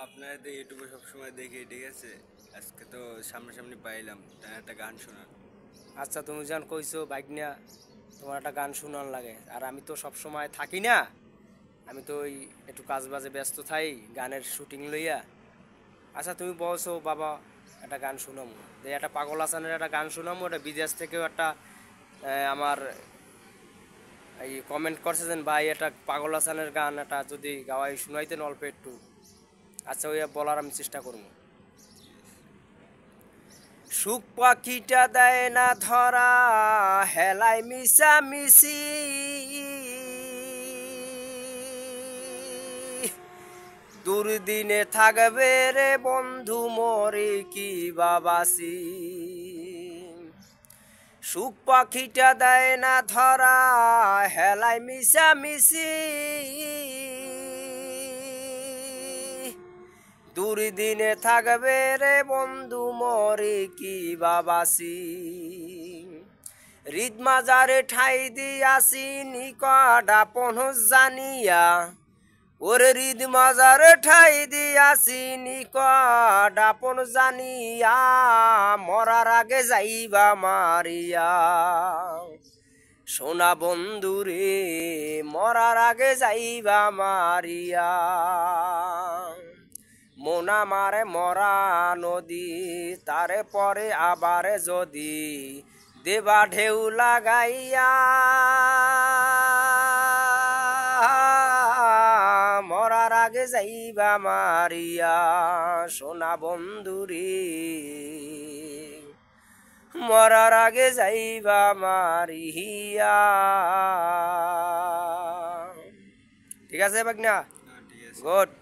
আপনার তো ইউটিউবে সবসময় দেখি, ঠিক আছে? আজকে তো সামনাসামনি পাইলাম, তাই একটা গান শোনান। আচ্ছা, তুমি যখন কইছো বাইক নিয়া তোমার একটা গান শুনান লাগে, আর আমি তো সব সময় থাকি না, আমি তো ওই একটু কাজ বাজে ব্যস্ত থাই গানের শুটিং লইয়া। আচ্ছা তুমি বলছো বাবা একটা গান শুনামো, একটা পাগল হাসানের একটা গান শুনামো, ওটা বিদেশ থেকেও একটা আমার এই কমেন্ট করছে যে ভাই এটা পাগল হাসানের গান এটা যদি গাওয়াই শুনাইতেন অল্প একটু। আচ্ছা ওই বলার আমি চেষ্টা করবো। সুখ পাখিটা দেয় না ধরা, হেলাই মিশা মিশি, দুর্দিনে থাকবে রে বন্ধু মরে কি বাবাসি। সুখ পাখিটা দেয় না ধরা, হেলাই মিশা মিশি, দুর্দিনে থাকবে রে বন্ধু মরে কি বাবাসি। হৃদ মাজারে ঠাই দিয়াছি নিকট আপন জানিয়া, ওরে হৃদ মাজারে ঠাই দিয়াছি নিকট আপন জানিয়া, মরার আগে যাইবা মারিয়া। সোনা বন্ধু রে মরার আগে যাইবা মারিয়া। মোনা মারে মরা নদী, তারে পরে আবার যদি দেবা ঢেউ লাগাইয়া, মরার আগে যাইবা মারিয়া। সোনা বন্ধুরে মরার আগে যাইবা মারিয়া। ঠিক আছে বাগনা, ঠিক আছে। গুড।